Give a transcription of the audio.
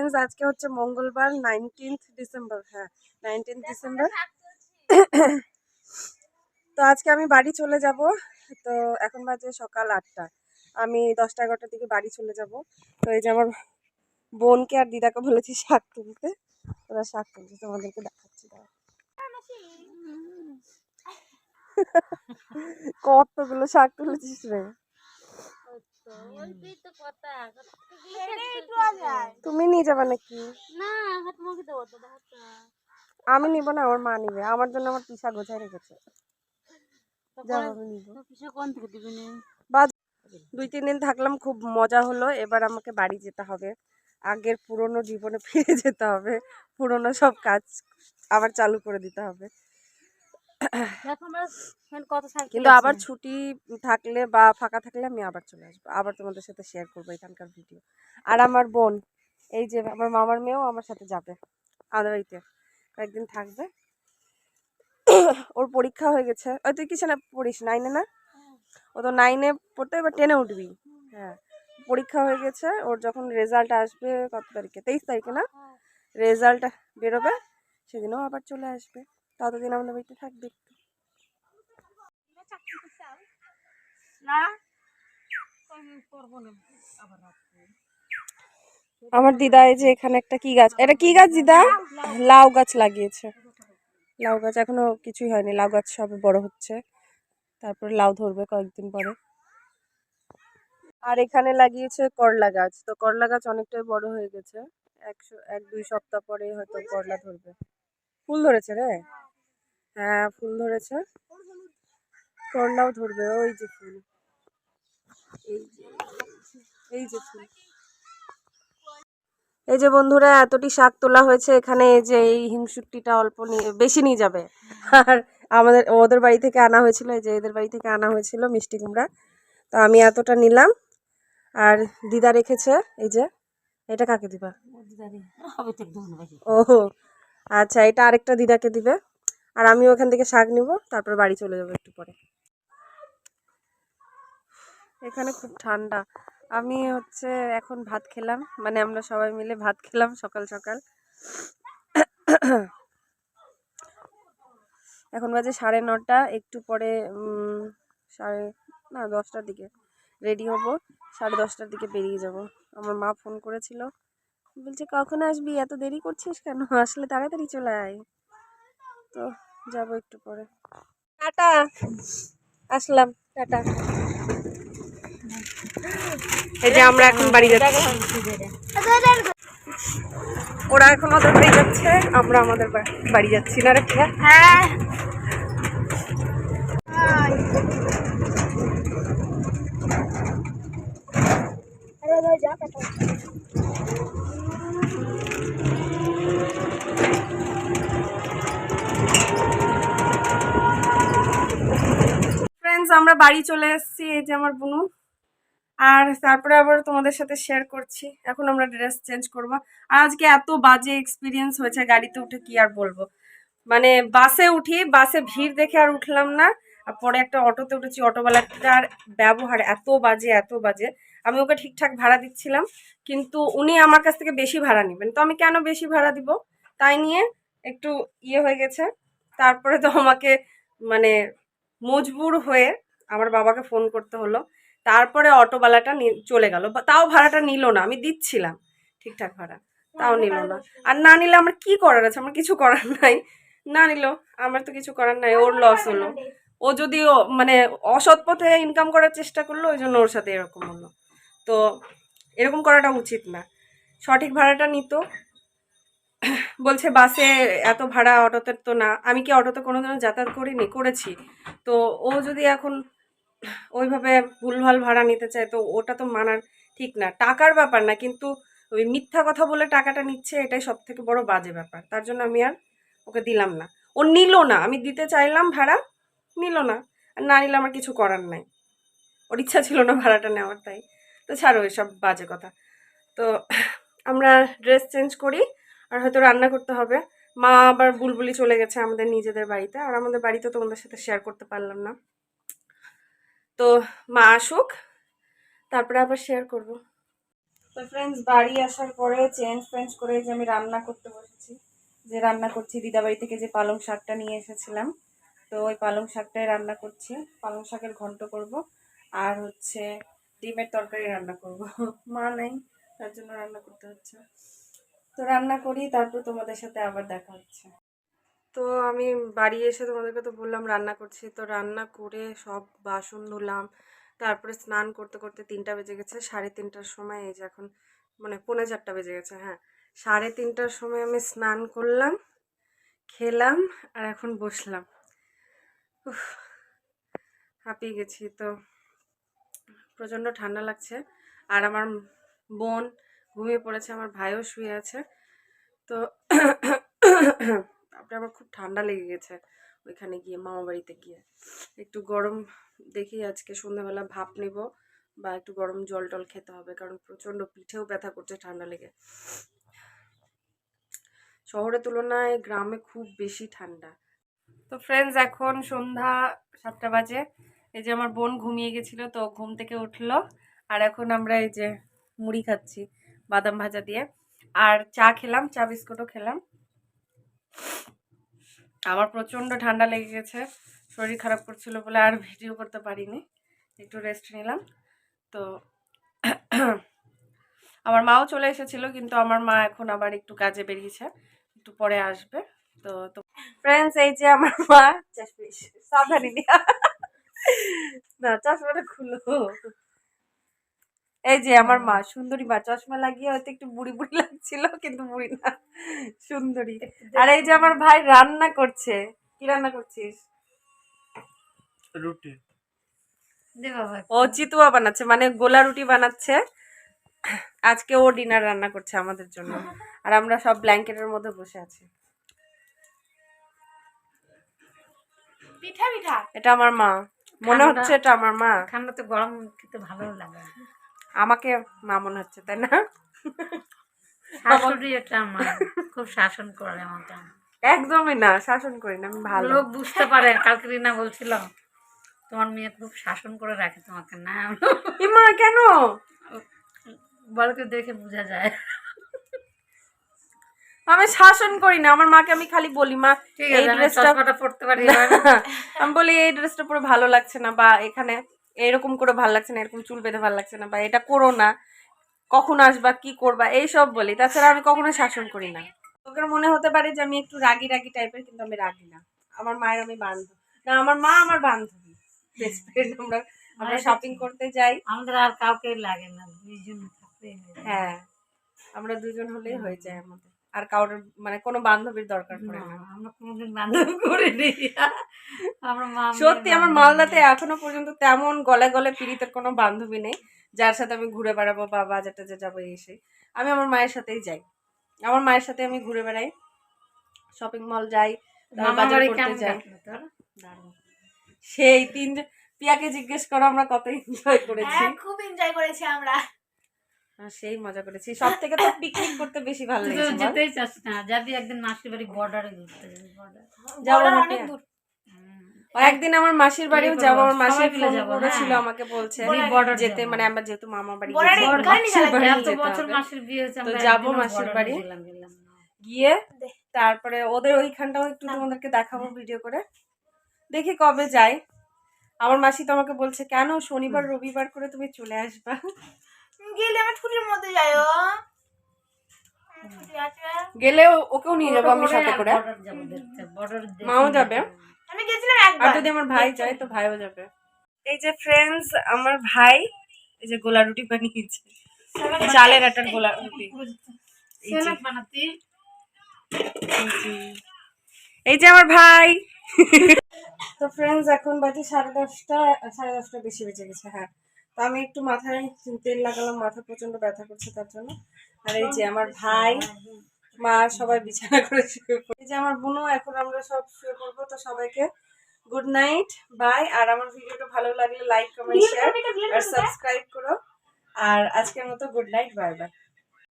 Friends, আজকে হচ্ছে মঙ্গলবার 19th ডিসেম্বর। হ্যাঁ, 19th ডিসেম্বর। তো আজকে আমি বাড়ি চলে যাব। তো এখন বাজে সকাল 8টা। আমি 10টা-11টার দিকে বাড়ি চলে যাব। তো এই যে আমার বোনকে আর দিদাকে বলেছি শাক তুলতে, ওরা শাক তুলছে, তোমাদেরকে দেখাচ্ছি। কতগুলো শাক তুলেছিস রে? তুমি নিয়ে যাবে নাকি? আমি নিব না, ওর মা নিবে। আমার জন্য আমার পিসা গোছায় রেখেছে। যাও, আমি নিব। 2-3 দিন থাকলাম, খুব মজা হলো। এবার আমাকে বাড়ি যেতে হবে, আগের পুরনো জীবনে ফিরে যেতে হবে, পুরনো সব কাজ আবার চালু করে দিতে হবে। কিন্তু আবার ছুটি থাকলে বা ফাঁকা থাকলে আমি আবার চলে আসবো, আবার তোমাদের সাথে শেয়ার করবো এখানকার ভিডিও। আর আমার বোন, এই যে আমার মামার মেয়েও আমার সাথে যাবে আমাদের বাড়িতে, কয়েকদিন থাকবে। ওর পরীক্ষা হয়ে গেছে। ওই তুই কিসে পড়িস? 9-এ না? ও তো 9-এ পড়তে, এবার 10-এ উঠবি। হ্যাঁ, পরীক্ষা হয়ে গেছে ওর। যখন রেজাল্ট আসবে কত তারিখে, 23 তারিখে না রেজাল্ট বেরোবে, সেদিনও আবার চলে আসবে। ততদিন আমাদের বাড়িতে থাকবে একটু। আমার দিদা এই যে এখানে একটা কি গাছ, এটা কি গাছ দিদা? লাউ গাছ লাগিয়েছে। লাউ গাছ এখনো কিছুই হয়নি, লাউ গাছ সবে বড় হচ্ছে, তারপরে লাউ ধরবে কয়েকদিন পরে। আর এখানে লাগিয়েছে করলা গাছ। তো করলা গাছ অনেকটাই বড় হয়ে গেছে, 1-2 সপ্তাহ পরে হয়তো করলা ধরবে। ফুল ধরেছে রে? হ্যাঁ, ফুল ধরেছে, করলাও ধরবে। ওই যে ফুল, এই যে এই যে ফুল। এই যে বন্ধুরা, এতটি শাক তোলা হয়েছে এখানে। এই যে এই হিংসুটিটা অল্প বেশি নিয়ে যাবে। আর ওদের বাড়ি থেকে আনা হয়েছিল, এই যে এদের বাড়ি থেকে আনা হয়েছিল মিষ্টি কুমড়া। তো আমি এতটা নিলাম, আর দিদা রেখেছে। এই যে এটা কাকে দিবা? ও আচ্ছা, এটা আরেকটা দিদাকে দিবে। আর আমি ওখান থেকে শাক নিব, তারপর বাড়ি চলে যাবো একটু পরে। এখানে খুব ঠান্ডা। আমি হচ্ছে এখন ভাত খেলাম, মানে আমরা সবাই মিলে ভাত খেলাম সকাল সকাল। এখন বাজে 9:30। একটু পরে 10টার দিকে রেডি হব, 10:30টার দিকে বেরিয়ে যাব। আমার মা ফোন করেছিল, বলছে কখন আসবি, এত দেরি করছিস কেন, আসলে তাড়াতাড়ি চলে আয়। তো যাব একটু পরে। টাটা, আসলাম, টাটা। এই যে আমরা এখন বাড়ি যাচ্ছি। ওরা এখন ওদের বাড়ি যাচ্ছে, আমরা আমাদের বাড়ি যাচ্ছি না রে? হ্যাঁ। ফ্রেন্ডস, আমরা বাড়ি চলে এসেছি। এই যে আমার বোনু। আর তারপরে আবার তোমাদের সাথে শেয়ার করছি। এখন আমরা ড্রেস চেঞ্জ করব। আর আজকে এত বাজে এক্সপিরিয়েন্স হয়েছে গাড়িতে উঠে, কি আর বলবো। মানে বাসে উঠি, বাসে ভিড় দেখে আর উঠলাম না। আর পরে একটা অটোতে উঠেছি, অটোওয়ালাটার ব্যবহার এত বাজে, এত বাজে। আমি ওকে ঠিকঠাক ভাড়া দিচ্ছিলাম, কিন্তু উনি আমার কাছ থেকে বেশি ভাড়া নেবেন। তো আমি কেন বেশি ভাড়া দিব, তাই নিয়ে একটু ইয়ে হয়ে গেছে। তারপরে তো আমাকে মানে মজবুর হয়ে আমার বাবাকে ফোন করতে হলো। তারপরে অটোওয়ালাটা চলে গেল, তাও ভাড়াটা নিল না। আমি দিচ্ছিলাম ঠিকঠাক ভাড়া, তাও নিল না। আর না নিলে আমার কি করার আছে, আমার কিছু করার নাই। না নিল, আমার তো কিছু করার নাই, ওর লস হলো। ও যদি মানে অসৎ পথে ইনকাম করার চেষ্টা করলো, ওই জন্য ওর সাথে এরকম হলো। তো এরকম করাটা উচিত না, সঠিক ভাড়াটা নিত। বলছে বাসে এত ভাড়া, অটোতে তো না। আমি কি অটোতে কোনোদিনও যাতায়াত করিনি? করেছি। তো ও যদি এখন ওইভাবে ভুলভাল ভাড়া নিতে চায়, তো ওটা তো মানার ঠিক না। টাকার ব্যাপার না, কিন্তু ওই মিথ্যা কথা বলে টাকাটা নিচ্ছে, এটাই সব থেকে বড় বাজে ব্যাপার। তার জন্য আমি আর ওকে দিলাম না। ও নিল না, আমি দিতে চাইলাম ভাড়া, নিল না। আর না নিলে আমার কিছু করার নাই, ওর ইচ্ছা ছিল না ভাড়াটা নেওয়ার, তাই। তো ছাড়ো এসব বাজে কথা। তো আমরা ড্রেস চেঞ্জ করি, আর হয়তো রান্না করতে হবে। মা আবার বুলবুলি চলে গেছে আমাদের নিজেদের বাড়িতে, আর আমাদের বাড়িতে তোমাদের সাথে শেয়ার করতে পারলাম না। তো মা আসুক, তারপরে আবার শেয়ার করব। তো ফ্রেন্ডস বাড়ি আসার পরে চেঞ্জ করে যে আমি রান্না করতে বসেছি, যে রান্না করছি দিদাবাড়ি থেকে যে পালং শাকটা নিয়ে এসেছিলাম, তো ওই পালং শাকটাই রান্না করছি। পালং শাকের ঘন্ট করব, আর হচ্ছে ডিমের তরকারি রান্না করব। মা নেই, তার জন্য রান্না করতে হচ্ছে। তো রান্না করি, তারপর তোমাদের সাথে আবার দেখা হচ্ছে। তো আমি বাড়ি এসে তোমাদেরকে তো বললাম রান্না করছি, তো রান্না করে সব বাসন ধুলাম, তারপরে স্নান করতে করতে 3টা বেজে গেছে। 3:30টার সময় এই যে এখন মানে 3:45 বেজে গেছে, হ্যাঁ 3:30টার সময় আমি স্নান করলাম, খেলাম, আর এখন বসলাম। হাঁপিয়ে গেছি, তো প্রচণ্ড ঠান্ডা লাগছে। আর আমার বোন ঘুমিয়ে পড়েছে, আমার ভাইও শুয়ে আছে। তো তারপরে আমার খুব ঠান্ডা লেগে গেছে ওইখানে গিয়ে, মামা বাড়িতে গিয়ে। একটু গরম দেখি আজকে সন্ধ্যাবেলা ভাপ নেব, বা একটু গরম জল টল খেতে হবে, কারণ প্রচণ্ড পিঠেও ব্যথা করছে ঠান্ডা লেগে। শহরের তুলনায় গ্রামে খুব বেশি ঠান্ডা। তো ফ্রেন্ডস এখন সন্ধ্যা 7টা বাজে। এই যে আমার বোন ঘুমিয়ে গেছিল, তো ঘুম থেকে উঠলো, আর এখন আমরা এই যে মুড়ি খাচ্ছি বাদাম ভাজা দিয়ে, আর চা খেলাম, চা বিস্কুটও খেলাম। আমার প্রচণ্ড ঠান্ডা লেগে গেছে, শরীর খারাপ করছিল বলে আর ভিডিও করতে পারিনি, একটু রেস্ট নিলাম। তো আমার মাও চলে এসেছিল, কিন্তু আমার মা এখন আবার একটু কাজে বেরিয়েছে, একটু পরে আসবে। তো তো ফ্রেন্ডস এই যে আমার মা, সাবধানে দিয়া না চশমাটা খুলো। এই যে আমার মা, সুন্দরী মা, চশমা লাগিয়ে হয়তো একটু বুড়ি বুড়ি লাগছিল, কিন্তু বুড়ি না, সুন্দরী। আর এই যে আমার ভাই রান্না করছে। কি রান্না করছিস? রুটি। ও চিতুয়া বানাচ্ছে, মানে গোলা রুটি বানাচ্ছে। আজকে ও ডিনার রান্না করছে আমাদের জন্য, আর আমরা সব ব্ল্যাঙ্কেটের মধ্যে বসে আছি। পিঠা পিঠা, এটা আমার মা, মনে হচ্ছে এটা আমার মা। ঠান্ডাতে গরম খেতে ভালো লাগে, আমাকে মা মনে হচ্ছে, তাই না? শাশুড়ি এটা আমার খুব শাসন করে আমাকে। একদমই না, শাসন করি না, আমি ভালো। লোক বুঝতে পারে, কালকে রিনা বলছিল তোমার মেয়ে খুব শাসন করে রাখে তোমাকে। না মা কেন বলকে দেখে বোঝা যায়। আমি শাসন করি না, আমার মাকে আমি খালি বলি মা এই ড্রেসটা পড়তে পারি, আমি বলি এই ড্রেসটা পরে ভালো লাগছে না, বা এখানে এরকম করে ভালো লাগছে না, এরকম চুল বেঁধে ভালো লাগছে না, বা এটা করো না, কখন আসবা, কি করবা, এইসব বলি। তাছাড়া আমি কখনো শাসন করি না। ওদের মনে হতে পারে যে আমি একটু রাগি রাগি টাইপের, কিন্তু আমি রাগি না। আমার মায়ের আমি বান্ধবী না, আমার মা আমার বান্ধবী, বেস্ট ফ্রেন্ড। আমরা শপিং করতে যাই, আমাদের আর কাউকে লাগে না, দুইজন থাকতে। হ্যাঁ আমরা দুজন হলেই হয়ে যায় আমাদের, আর কারোর মানে কোনো বান্ধবীর দরকার পড়ে না। আমরা কোনোদিন বান্ধবী করিনি। আমরা মা সত্যি আমার মালদাতে এখনো পর্যন্ত তেমন গলে গলে পীড়িতের কোনো বান্ধবী নেই যার সাথে আমি ঘুরে বেড়াবো বা বাজার টাজার যাবো। এসে আমি আমার মায়ের সাথেই যাই, আমার মায়ের সাথে আমি ঘুরে বেড়াই, শপিং মল যাই, বাজার করতে যাই। সেই 3 পিয়াকে জিজ্ঞেস করো আমরা কত এনজয় করেছি। খুব এনজয় করেছি আমরা, সেই মজা করেছি। সব থেকে তো পিকনিক করতে বেশি ভালো লেগেছে। যেতেই চাস না, যাবি একদিন মাসির বাড়ি বর্ডারে ঘুরতে যাবো, অনেক দূর। একদিন আমার মাসির বাড়িও যাবো, আমার মাসি ফোন করেছিল আমাকে, বলছে যেতে, মানে আমরা যেহেতু মামা বাড়ি তো যাবো মাসির বাড়ি গিয়ে, তারপরে ওদের ওইখানটাও একটু তোমাদেরকে দেখাবো ভিডিও করে। দেখি কবে যাই। আমার মাসি তো আমাকে বলছে কেন শনিবার রবিবার করে তুমি চলে আসবা, গেলে আমার ছুটির মধ্যে যাইও, গেলে ওকেও নিয়ে যাবো আমি সাথে করে, মাও যাবে। আমি গেছিলাম আর একবার, যদি আমার ভাই যায় তো ভাইও যাবে। এই যে ফ্রেন্ডস আমার ভাই এই যে গোলা রুটি বানিয়েছে, চালের আটার গোলা রুটি। এই যে আমার ভাই। তো ফ্রেন্ডস এখন বাজে 10:30 বেশি বেজে গেছে, হ্যাঁ। তো আমি একটু মাথায় তেল লাগালাম, মাথা প্রচন্ড ব্যথা করছে তার জন্য। আর এই যে আমার ভাই, মা, সবাই বিছানা করে শুয়ে পড়ে। এই যে আমার বোনও, এখন আমরা সব শুয়ে পড়বো। তো সবাইকে গুড নাইট, বাই। আর আমার ভিডিওটা ভালো লাগলে লাইক কমেন্ট শেয়ার আর সাবস্ক্রাইব করো। আর আজকের মতো গুড নাইট, বাই বাই।